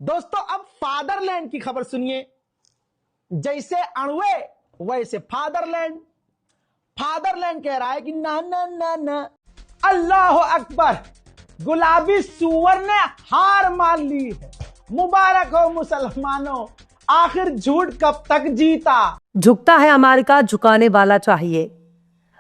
दोस्तों अब फादरलैंड की खबर सुनिए। जैसे अणुए वैसे फादरलैंड। फादरलैंड कह रहा है कि ना ना ना ना, अल्लाह अकबर, गुलाबी सुअर ने हार मान ली है। मुबारक हो मुसलमानों, आखिर झूठ कब तक जीता। झुकता है अमेरिका, झुकाने वाला चाहिए।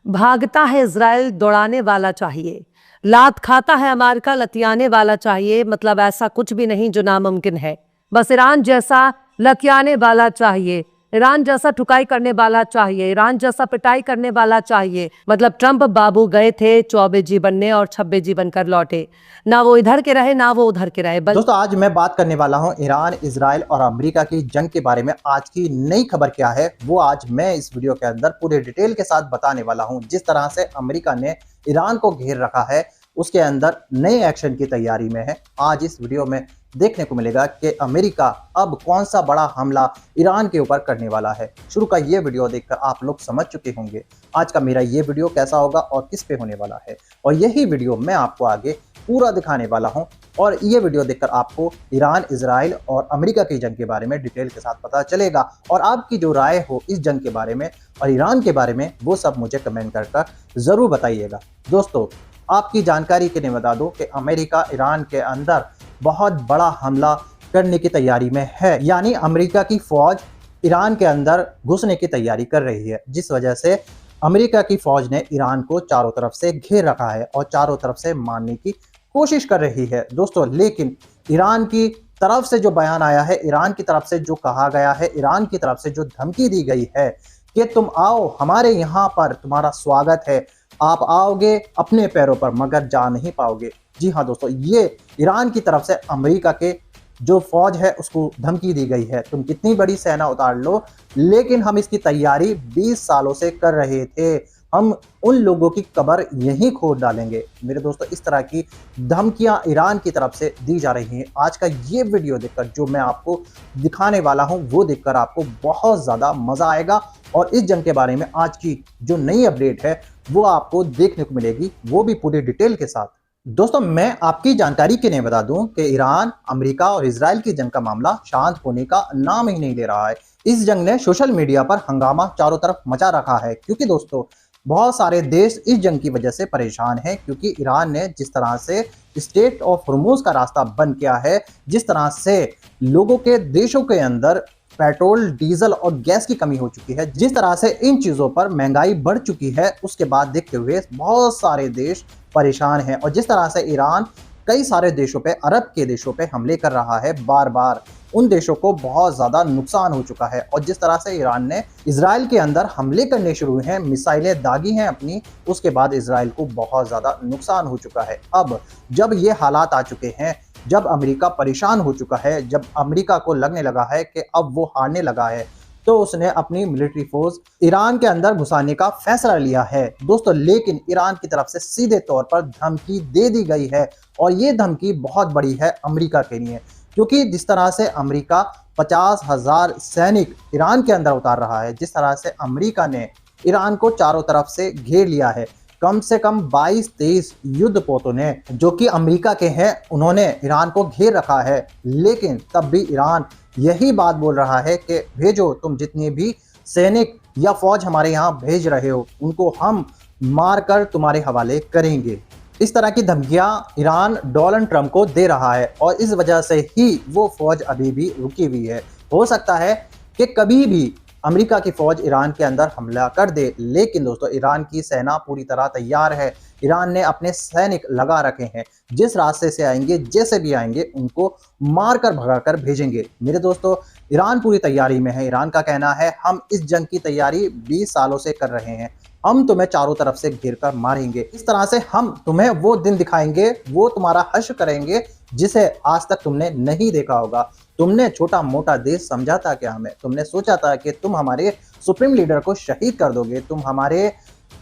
भागता है इजराइल, दौड़ाने वाला चाहिए। लात खाता है अमेरिका, लतियाने वाला चाहिए। मतलब ऐसा कुछ भी नहीं जो नामुमकिन है। बस ईरान जैसा लतियाने वाला चाहिए, ईरान जैसा ठुकाई करने वाला चाहिए, ईरान जैसा पिटाई करने वाला चाहिए। मतलब ट्रंप बाबू गए थे 24 जी बनने और 26 जी बनकर लौटे। ना वो इधर के रहे ना वो उधर के रहे। दोस्तों आज मैं बात करने वाला हूं ईरान, इजराइल और अमेरिका की जंग के बारे में। आज की नई खबर क्या है वो आज मैं इस वीडियो के अंदर पूरे डिटेल के साथ बताने वाला हूं। जिस तरह से अमेरिका ने ईरान को घेर रखा है उसके अंदर नए एक्शन की तैयारी में है। आज इस वीडियो में देखने को मिलेगा कि अमेरिका अब कौन सा बड़ा हमला ईरान के ऊपर करने वाला है। शुरू का ये वीडियो देखकर आप लोग समझ चुके होंगे आज का मेरा ये वीडियो कैसा होगा और किस पे होने वाला है, और यही वीडियो मैं आपको आगे पूरा दिखाने वाला हूं। और ये वीडियो देखकर आपको ईरान, इजराइल और अमेरिका की जंग के बारे में डिटेल के साथ पता चलेगा। और आपकी जो राय हो इस जंग के बारे में और ईरान के बारे में वो सब मुझे कमेंट कर जरूर बताइएगा। दोस्तों आपकी जानकारी के लिए बता दूं कि अमेरिका ईरान के अंदर बहुत बड़ा हमला करने की तैयारी में है। यानी अमेरिका की फौज ईरान के अंदर घुसने की तैयारी कर रही है, जिस वजह से अमेरिका की फौज ने ईरान को चारों तरफ से घेर रखा है और चारों तरफ से मारने की कोशिश कर रही है। दोस्तों लेकिन ईरान की तरफ से जो बयान आया है, ईरान की तरफ से जो कहा गया है, ईरान की तरफ से जो धमकी दी गई है कि तुम आओ, हमारे यहाँ पर तुम्हारा स्वागत है, आप आओगे अपने पैरों पर मगर जा नहीं पाओगे। जी हाँ दोस्तों, ये ईरान की तरफ से अमेरिका के जो फौज है उसको धमकी दी गई है, तुम कितनी बड़ी सेना उतार लो लेकिन हम इसकी तैयारी 20 सालों से कर रहे थे, हम उन लोगों की कब्र यहीं खोद डालेंगे। मेरे दोस्तों इस तरह की धमकियां ईरान की तरफ से दी जा रही हैं। आज का ये वीडियो देखकर जो मैं आपको दिखाने वाला हूं वो देखकर आपको बहुत ज़्यादा मज़ा आएगा और इस जंग के बारे में आज की जो नई अपडेट है वो आपको देखने को मिलेगी, वो भी पूरी डिटेल के साथ। दोस्तों मैं आपकी जानकारी के लिए बता दूं कि ईरान, अमेरिका और इजराइल की जंग का मामला शांत होने का नाम ही नहीं ले रहा है। इस जंग ने सोशल मीडिया पर हंगामा चारों तरफ मचा रखा है, क्योंकि दोस्तों बहुत सारे देश इस जंग की वजह से परेशान हैं, क्योंकि ईरान ने जिस तरह से स्ट्रेट ऑफ हॉर्मुज का रास्ता बंद किया है, जिस तरह से लोगों के देशों के अंदर पेट्रोल, डीजल और गैस की कमी हो चुकी है, जिस तरह से इन चीज़ों पर महंगाई बढ़ चुकी है, उसके बाद देखते हुए बहुत सारे देश परेशान हैं। और जिस तरह से ईरान कई सारे देशों पे, अरब के देशों पे हमले कर रहा है बार बार, उन देशों को बहुत ज़्यादा नुकसान हो चुका है। और जिस तरह से ईरान ने इजराइल के अंदर हमले करने शुरू हैं, मिसाइलें दागी हैं अपनी, उसके बाद इजराइल को बहुत ज़्यादा नुकसान हो चुका है। अब जब ये हालात आ चुके हैं, जब अमेरिका परेशान हो चुका है, जब अमेरिका को लगने लगा है कि अब वो हारने लगा है, तो उसने अपनी मिलिट्री फोर्स ईरान के अंदर घुसाने का फैसला लिया है। दोस्तों लेकिन ईरान की तरफ से सीधे तौर पर धमकी दे दी गई है, और ये धमकी बहुत बड़ी है अमेरिका के लिए, क्योंकि जिस तरह से अमेरिका 50,000 सैनिक ईरान के अंदर उतार रहा है, जिस तरह से अमेरिका ने ईरान को चारों तरफ से घेर लिया है, कम से कम 22-23 युद्धपोतों ने जो कि अमेरिका के हैं उन्होंने ईरान को घेर रखा है, लेकिन तब भी ईरान यही बात बोल रहा है कि भेजो, तुम जितने भी सैनिक या फौज हमारे यहाँ भेज रहे हो उनको हम मारकर तुम्हारे हवाले करेंगे। इस तरह की धमकियां ईरान डोनाल्ड ट्रंप को दे रहा है और इस वजह से ही वो फौज अभी भी रुकी हुई है। हो सकता है कि कभी भी अमेरिका की फौज ईरान के अंदर हमला कर दे, लेकिन दोस्तों ईरान की सेना पूरी तरह तैयार है। ईरान ने अपने सैनिक लगा रखे हैं, जिस रास्ते से आएंगे, जैसे भी आएंगे, उनको मारकर भगाकर भेजेंगे। मेरे दोस्तों ईरान पूरी तैयारी में है। ईरान का कहना है हम इस जंग की तैयारी 20 सालों से कर रहे हैं, हम तुम्हें चारों तरफ से घेर कर मारेंगे, इस तरह से हम तुम्हें वो दिन दिखाएंगे, वो तुम्हारा हश्र करेंगे जिसे आज तक तुमने नहीं देखा होगा। तुमने छोटा मोटा देश समझा था क्या हमें? तुमने सोचा था कि तुम हमारे सुप्रीम लीडर को शहीद कर दोगे, तुम हमारे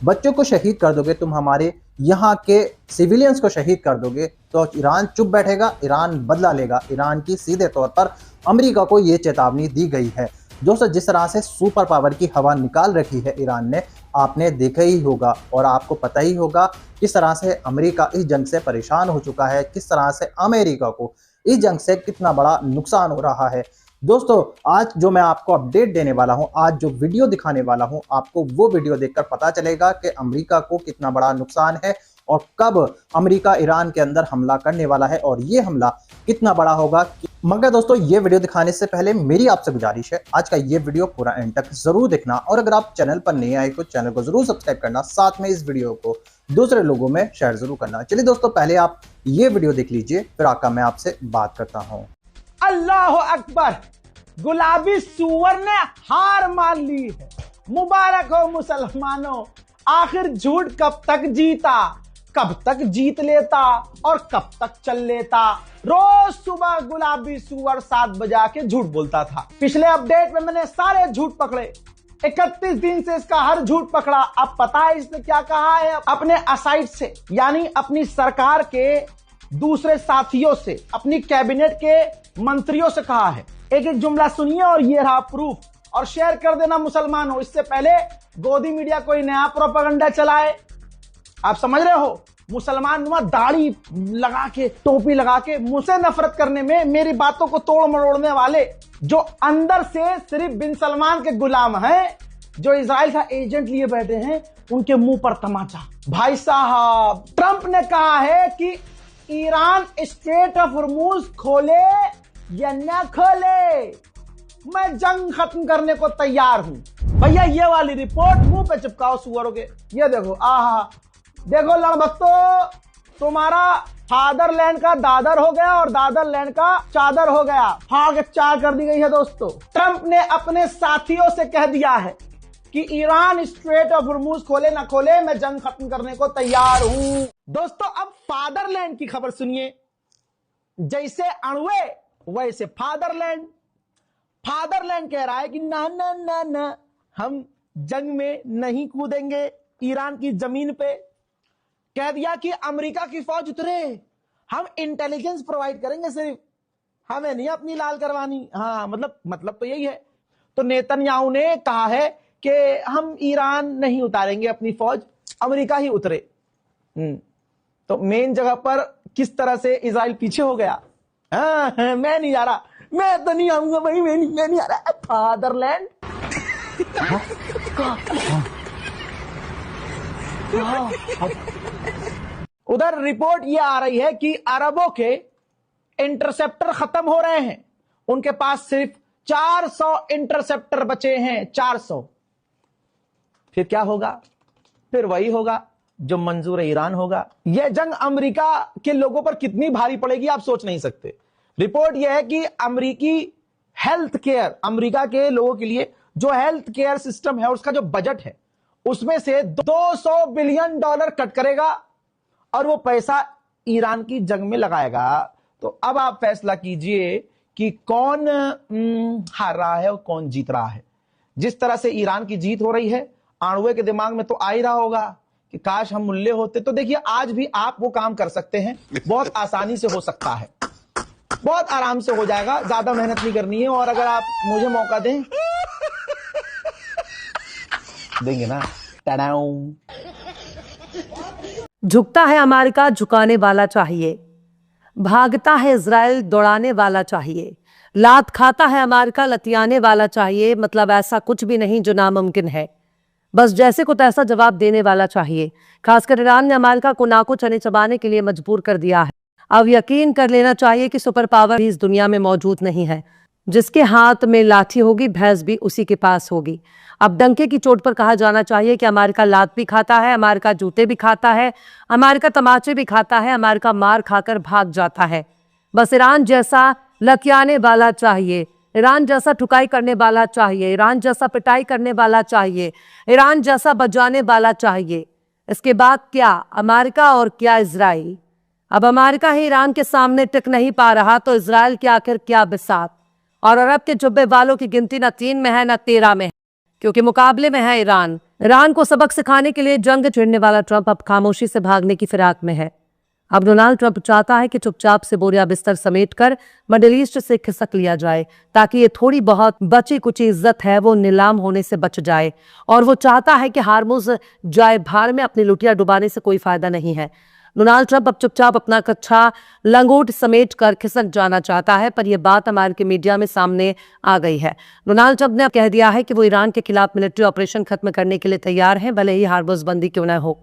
बच्चों को शहीद कर दोगे, तुम हमारे यहाँ के सिविलियंस को शहीद कर दोगे, तो ईरान चुप बैठेगा? ईरान बदला लेगा। ईरान की सीधे तौर पर अमेरिका को ये चेतावनी दी गई है। दोस्तों जिस तरह से सुपर पावर की हवा निकाल रखी है ईरान ने, आपने देखा ही होगा और आपको पता ही होगा किस तरह से अमेरिका इस जंग से परेशान हो चुका है, किस तरह से अमेरिका को इस जंग से कितना बड़ा नुकसान हो रहा है। दोस्तों आज जो मैं आपको अपडेट देने वाला हूं, आज जो वीडियो दिखाने वाला हूं, आपको वो वीडियो देखकर पता चलेगा कि अमेरिका को कितना बड़ा नुकसान है और कब अमेरिका ईरान के अंदर हमला करने वाला है और ये हमला कितना बड़ा होगा। मगर दोस्तों ये वीडियो दिखाने से पहले मेरी आपसे गुजारिश है, आज का ये वीडियो पूरा एंड तक जरूर देखना और अगर आप चैनल पर नए आए तो चैनल को जरूर सब्सक्राइब करना, साथ में इस वीडियो को दूसरे लोगों में शेयर जरूर करना। चलिए दोस्तों पहले आप ये वीडियो देख लीजिए, फिर आका मैं आपसे बात करता हूँ। अल्लाह अकबर, गुलाबी सुअर ने हार मान ली है। मुबारक हो मुसलमानों, आखिर झूठ कब तक जीता, कब तक जीत लेता और कब तक चल लेता। रोज सुबह गुलाबी सुअर 7 बजा के झूठ बोलता था। पिछले अपडेट में मैंने सारे झूठ पकड़े, 31 दिन से इसका हर झूठ पकड़ा। अब पता है इसने क्या कहा है अपने असाइड से, यानी अपनी सरकार के दूसरे साथियों से, अपनी कैबिनेट के मंत्रियों से कहा है। एक एक जुमला सुनिए और ये रहा प्रूफ, और शेयर कर देना मुसलमानों, इससे पहले गोदी मीडिया कोई नया प्रोपेगेंडा चलाए। आप समझ रहे हो, मुसलमान दाढ़ी लगा के, टोपी लगा के मुझसे नफरत करने में, मेरी बातों को तोड़ मरोड़ने वाले जो अंदर से सिर्फ बिन सलमान के गुलाम हैं, जो इजराइल का एजेंट लिए बैठे हैं, उनके मुंह पर तमाचा। भाई साहब, ट्रंप ने कहा है कि ईरान स्ट्रेट ऑफ हॉर्मुज खोले या न खोले, मैं जंग खत्म करने को तैयार हूं। भैया ये वाली रिपोर्ट मुंह पे चिपकाओ सुअरों के। ये देखो, आहा देखो लड़भक्तों, तुम्हारा फादरलैंड का दादर हो गया और दादरलैंड का चादर हो गया, फाड़ के चार कर दी गई है। दोस्तों ट्रंप ने अपने साथियों से कह दिया है कि ईरान स्ट्रेट ऑफ हॉर्मुज खोले ना खोले, मैं जंग खत्म करने को तैयार हूं। दोस्तों अब फादरलैंड की खबर सुनिए। जैसे अणुए वैसे फादरलैंड। फादरलैंड कह रहा है कि ना ना ना ना, हम जंग में नहीं कूदेंगे ईरान की जमीन पे। कह दिया कि अमेरिका की फौज उतरे, हम इंटेलिजेंस प्रोवाइड करेंगे, सिर्फ हमें नहीं अपनी लाल करवानी। हाँ मतलब तो यही है। तो नेतन्याहू ने कहा है कि हम ईरान नहीं उतारेंगे अपनी फौज, अमेरिका ही उतरे। तो मेन जगह पर किस तरह से इजराइल पीछे हो गया। हाँ, मैं नहीं जा रहा, मैं तो नहीं आऊंगा भाई, मैं नहीं आ रहा। फादरलैंड उधर रिपोर्ट यह आ रही है कि अरबों के इंटरसेप्टर खत्म हो रहे हैं, उनके पास सिर्फ 400 इंटरसेप्टर बचे हैं। 400। फिर क्या होगा? फिर वही होगा जो मंजूर ईरान होगा। यह जंग अमेरिका के लोगों पर कितनी भारी पड़ेगी आप सोच नहीं सकते। रिपोर्ट यह है कि अमेरिकी हेल्थ केयर, अमेरिका के लोगों के लिए जो हेल्थ केयर सिस्टम है, उसका जो बजट है, उसमें से $200 बिलियन कट करेगा और वो पैसा ईरान की जंग में लगाएगा। तो अब आप फैसला कीजिए कि कौन हार रहा है और कौन जीत रहा है। जिस तरह से ईरान की जीत हो रही है, आणुए के दिमाग में तो आ ही रहा होगा कि काश हम मुल्ले होते। तो देखिए आज भी आप वो काम कर सकते हैं, बहुत आसानी से हो सकता है, बहुत आराम से हो जाएगा, ज्यादा मेहनत नहीं करनी है। और अगर आप मुझे मौका देंगे ना, टडाऊं। झुकता है अमेरिका, झुकाने वाला चाहिए। भागता है इजराइल, दौड़ाने वाला चाहिए। लात खाता है अमेरिका, लतियाने वाला चाहिए। मतलब ऐसा कुछ भी नहीं जो नामुमकिन है, बस जैसे को तैसा जवाब देने वाला चाहिए। खासकर ईरान ने अमेरिका को नाको चने चबाने के लिए मजबूर कर दिया है। अब यकीन कर लेना चाहिए कि सुपर पावर भी इस दुनिया में मौजूद नहीं है। जिसके हाथ में लाठी होगी, भैंस भी उसी के पास होगी। अब डंके की चोट पर कहा जाना चाहिए कि अमेरिका लात भी खाता है, अमेरिका जूते भी खाता है, अमेरिका तमाचे भी खाता है, अमेरिका मार खाकर भाग जाता है। बस ईरान जैसा लतियाने वाला चाहिए, ईरान जैसा ठुकाई करने वाला चाहिए, ईरान जैसा पिटाई करने वाला चाहिए, ईरान जैसा बजाने वाला चाहिए। इसके बाद क्या अमेरिका और क्या इजराइल। अब अमेरिका ही ईरान के सामने टिक नहीं पा रहा तो इजराइल के आखिर क्या बिसात। और अरब के जुब्बे वालों की गिनती न 3 में है न 13 में है, क्योंकि मुकाबले में है ईरान। ईरान को सबक सिखाने के लिए जंग छेड़ने वाला ट्रंप अब खामोशी से भागने की फिराक में है। अब डोनाल्ड ट्रंप चाहता है कि चुपचाप से बोरिया बिस्तर समेटकर मिडिल ईस्ट से खिसक लिया जाए, ताकि ये थोड़ी बहुत बची कुची इज्जत है वो नीलाम होने से बच जाए। और वो चाहता है कि हार्मुज जाए भाड़ में, अपनी लुटिया डुबाने से कोई फायदा नहीं है। डोनाल्ड ट्रंप अब चुपचाप अपना कच्चा लंगोट समेट कर खिसक जाना चाहता है, पर यह बात अमेरिकी मीडिया में सामने आ गई है। डोनाल्ड ट्रंप ने कह दिया है कि वो ईरान के खिलाफ मिलिट्री ऑपरेशन खत्म करने के लिए तैयार हैं, भले ही हार्बर्स बंदी क्यों न हो।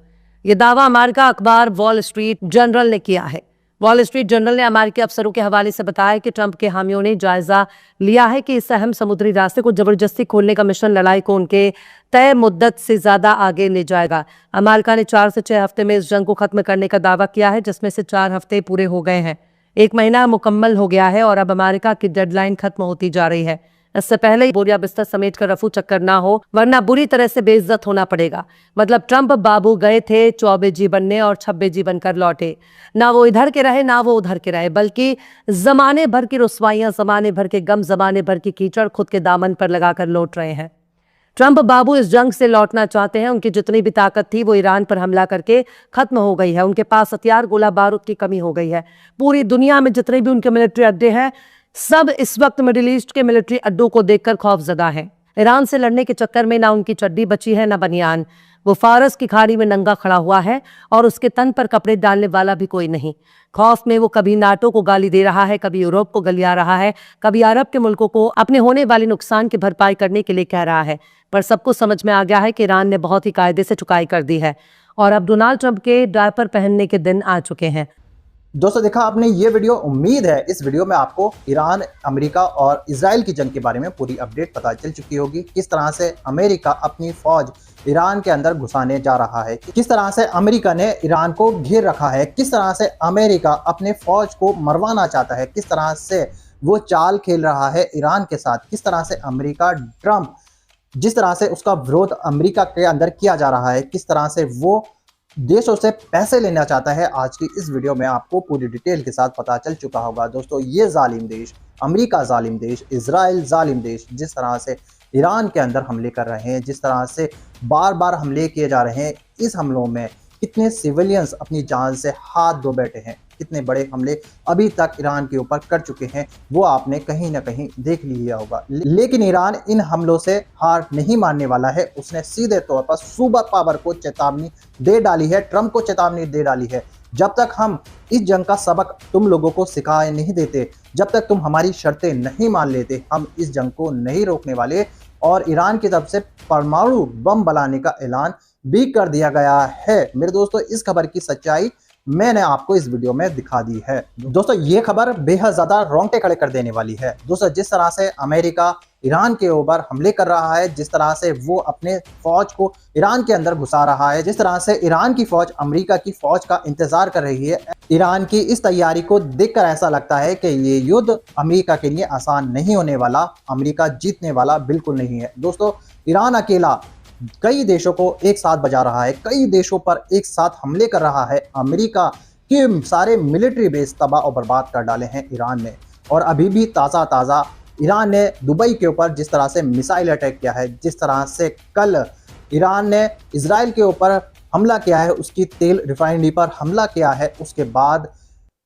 यह दावा अमेरिका अखबार वॉल स्ट्रीट जर्नल ने किया है। वॉल स्ट्रीट जर्नल ने अमेरिकी अफसरों के हवाले से बताया कि ट्रंप के हामियों ने जायजा लिया है कि इस अहम समुद्री रास्ते को जबरदस्ती खोलने का मिशन लड़ाई को उनके तय मुद्दत से ज्यादा आगे ले जाएगा। अमेरिका ने 4 से 6 हफ्ते में इस जंग को खत्म करने का दावा किया है, जिसमें से 4 हफ्ते पूरे हो गए हैं। 1 महीना मुकम्मल हो गया है और अब अमेरिका की डेडलाइन खत्म होती जा रही है। इससे पहले ही बोरिया बिस्तर समेट कर रफू चक्कर ना हो, वरना बुरी तरह से बेइज्जत होना पड़ेगा। मतलब ट्रंप बाबू गए थे चौबे जी बनने और छब्बे जी बनकर लौटे। ना वो इधर के रहे ना वो उधर के रहे, बल्कि जमाने भर की रुसवाइयां, जमाने भर के गम, जमाने भर की कीचड़ खुद के दामन पर लगाकर लौट रहे हैं। ट्रंप बाबू इस जंग से लौटना चाहते हैं। उनकी जितनी भी ताकत थी वो ईरान पर हमला करके खत्म हो गई है। उनके पास हथियार, गोला बारूद की कमी हो गई है। पूरी दुनिया में जितने भी उनके मिलिट्री अड्डे हैं, सब इस वक्त मिडिल ईस्ट के मिलिट्री अड्डों को देखकर खौफजदा हैं। ईरान से लड़ने के चक्कर में ना उनकी चड्डी बची है ना बनियान। वो फारस की खाड़ी में नंगा खड़ा हुआ है और उसके तन पर कपड़े डालने वाला भी कोई नहीं। खौफ में वो कभी नाटो को गाली दे रहा है, कभी यूरोप को गलिया रहा है, कभी अरब के मुल्कों को अपने होने वाले नुकसान की भरपाई करने के लिए कह रहा है। पर सबको समझ में आ गया है कि ईरान ने बहुत ही कायदे से चुकाई कर दी है और अब डोनाल्ड ट्रंप के डायपर पहनने के दिन आ चुके हैं। दोस्तों देखा आपने ये वीडियो, उम्मीद है इस वीडियो में आपको ईरान, अमेरिका और इजराइल की जंग के बारे में पूरी अपडेट पता चल चुकी होगी। किस तरह से अमेरिका अपनी फौज ईरान के अंदर घुसाने जा रहा है, किस तरह से अमेरिका ने ईरान को घेर रखा है, किस तरह से अमेरिका अपने फौज को मरवाना चाहता है, किस तरह से वो चाल खेल रहा है ईरान के साथ, किस तरह से अमेरिका, ट्रंप, जिस तरह से उसका विरोध अमेरिका के अंदर किया जा रहा है, किस तरह से वो देशों से पैसे लेना चाहता है, आज की इस वीडियो में आपको पूरी डिटेल के साथ पता चल चुका होगा। दोस्तों ये जालिम देश, अमेरिका जालिम देश, इजराइल जालिम देश, जिस तरह से ईरान के अंदर हमले कर रहे हैं, जिस तरह से बार बार हमले किए जा रहे हैं, इस हमलों में कितने सिविलियंस अपनी जान से हाथ धो बैठे हैं, कितने बड़े हमले अभी तक ईरान के ऊपर कर चुके हैं, वो आपने कहीं ना कहीं देख लिया होगा। लेकिन ईरान इन हमलों से हार नहीं मानने वाला है। उसने सीधे तौर पर सुपर पावर को चेतावनी दे डाली है, ट्रंप को चेतावनी दे डाली है, जब तक हम इस जंग का सबक तुम लोगों को सिखाए नहीं देते, जब तक तुम हमारी शर्तें नहीं मान लेते, हम इस जंग को नहीं रोकने वाले। और ईरान की तरफ से परमाणु बम बनाने का ऐलान भी कर दिया गया है। मेरे दोस्तों इस खबर की सच्चाई मैंने आपको इस वीडियो में दिखा दी है। दोस्तों ये खबर बेहद ज्यादा रोंगटे खड़े कर देने वाली है। दोस्तों जिस तरह से अमेरिका ईरान के ऊपर हमले कर रहा है, जिस तरह से वो अपने फौज को ईरान के अंदर घुसा रहा है, जिस तरह से ईरान की फौज अमेरिका की फौज का इंतजार कर रही है, ईरान की इस तैयारी को देखकर ऐसा लगता है कि ये युद्ध अमेरिका के लिए आसान नहीं होने वाला, अमेरिका जीतने वाला बिल्कुल नहीं है। दोस्तों ईरान अकेला कई देशों को एक साथ बजा रहा है, कई देशों पर एक साथ हमले कर रहा है। अमेरिका के सारे मिलिट्री बेस तबाह और बर्बाद कर डाले हैं ईरान ने। और अभी भी ताज़ा ईरान ने दुबई के ऊपर जिस तरह से मिसाइल अटैक किया है, जिस तरह से कल ईरान ने इजराइल के ऊपर हमला किया है, उसकी तेल रिफाइनरी पर हमला किया है, उसके बाद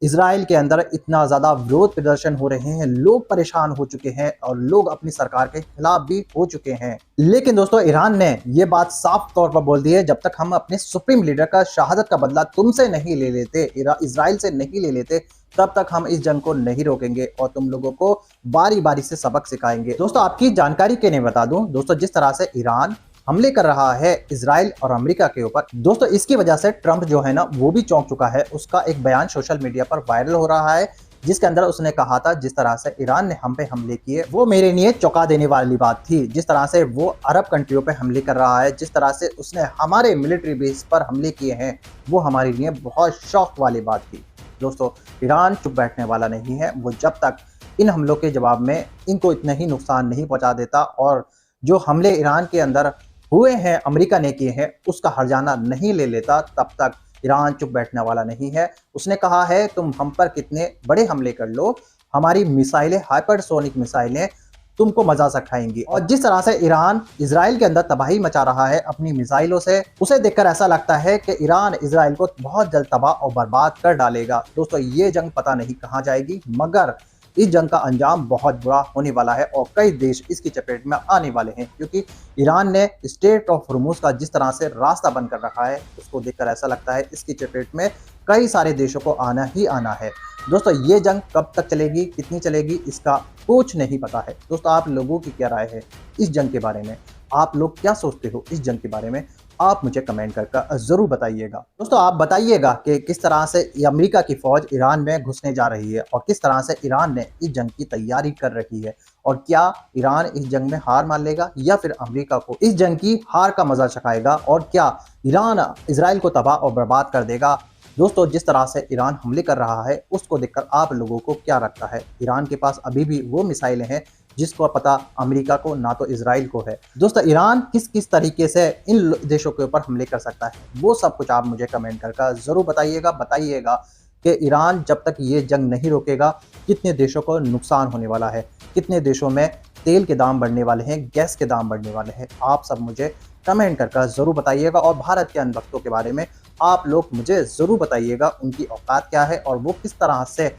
इजराइल के अंदर इतना ज़्यादा विरोध प्रदर्शन हो रहे हैं, लोग परेशान हो चुके हैं और लोग अपनी सरकार के खिलाफ भी हो चुके हैं। लेकिन दोस्तों ईरान ने ये बात साफ तौर पर बोल दी है, जब तक हम अपने सुप्रीम लीडर का शहादत का बदला तुमसे नहीं ले लेते, इजराइल से नहीं ले लेते, तब तक हम इस जंग को नहीं रोकेंगे और तुम लोगों को बारी बारी से सबक सिखाएंगे। दोस्तों आपकी जानकारी के लिए बता दूं, दोस्तों जिस तरह से ईरान हमले कर रहा है इजराइल और अमेरिका के ऊपर, दोस्तों इसकी वजह से ट्रंप जो है ना वो भी चौंक चुका है। उसका एक बयान सोशल मीडिया पर वायरल हो रहा है, जिसके अंदर उसने कहा था जिस तरह से ईरान ने हम पे हमले किए वो मेरे लिए चौंका देने वाली बात थी। जिस तरह से वो अरब कंट्रियों पे हमले कर रहा है, जिस तरह से उसने हमारे मिलिट्री बेस पर हमले किए हैं, वो हमारे लिए बहुत शौक वाली बात थी। दोस्तों ईरान चुप बैठने वाला नहीं है। वो जब तक इन हमलों के जवाब में इनको इतना ही नुकसान नहीं पहुंचा देता और जो हमले ईरान के अंदर हुए हैं, अमेरिका ने किए हैं, उसका हर्जाना नहीं ले लेता, तब तक ईरान चुप बैठने वाला नहीं है। उसने कहा है तुम हम पर कितने बड़े हमले कर लो, हमारी मिसाइलें, हाइपरसोनिक मिसाइलें तुमको मजा सा खाएंगी। और जिस तरह से ईरान इजराइल के अंदर तबाही मचा रहा है अपनी मिसाइलों से, उसे देखकर ऐसा लगता है कि ईरान इजराइल को बहुत जल्द तबाह और बर्बाद कर डालेगा। दोस्तों ये जंग पता नहीं कहां जाएगी, मगर इस जंग का अंजाम बहुत बुरा होने वाला है और कई देश इसकी चपेट में आने वाले हैं, क्योंकि ईरान ने स्ट्रेट ऑफ हॉर्मुज का जिस तरह से रास्ता बंद कर रखा है उसको देखकर ऐसा लगता है इसकी चपेट में कई सारे देशों को आना ही आना है। दोस्तों ये जंग कब तक चलेगी, कितनी चलेगी, इसका कुछ नहीं पता है। दोस्तों आप लोगों की क्या राय है इस जंग के बारे में, आप लोग क्या सोचते हो इस जंग के बारे में, आप मुझे कमेंट करके जरूर बताइएगा। दोस्तों आप बताइएगा कि किस तरह से अमेरिका की फौज ईरान में घुसने जा रही है और किस तरह से ईरान ने इस जंग की तैयारी कर रही है, और क्या ईरान इस जंग में हार मान लेगा या फिर अमेरिका को इस जंग की हार का मजा चखाएगा, और क्या ईरान इजराइल को तबाह और बर्बाद कर देगा। दोस्तों जिस तरह से ईरान हमले कर रहा है उसको देखकर आप लोगों को क्या लगता है, ईरान के पास अभी भी वो मिसाइलें हैं जिसको पता अमेरिका को ना तो इजराइल को है। दोस्तों ईरान किस किस तरीके से इन देशों के ऊपर हमले कर सकता है वो सब कुछ आप मुझे कमेंट करके जरूर बताइएगा कि ईरान जब तक ये जंग नहीं रोकेगा कितने देशों को नुकसान होने वाला है, कितने देशों में तेल के दाम बढ़ने वाले हैं, गैस के दाम बढ़ने वाले हैं। आप सब मुझे कमेंट करके जरूर बताइएगा और भारत के अनभक्तों के बारे में आप लोग मुझे जरूर बताइएगा, उनकी औकात क्या है और वो किस तरह से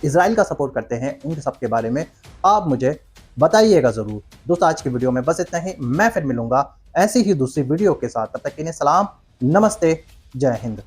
इजराइल का सपोर्ट करते हैं, उन सब के बारे में आप मुझे बताइएगा जरूर। दोस्तों आज की वीडियो में बस इतना ही, मैं फिर मिलूंगा ऐसी ही दूसरी वीडियो के साथ, तब तक के लिए सलाम, नमस्ते, जय हिंद।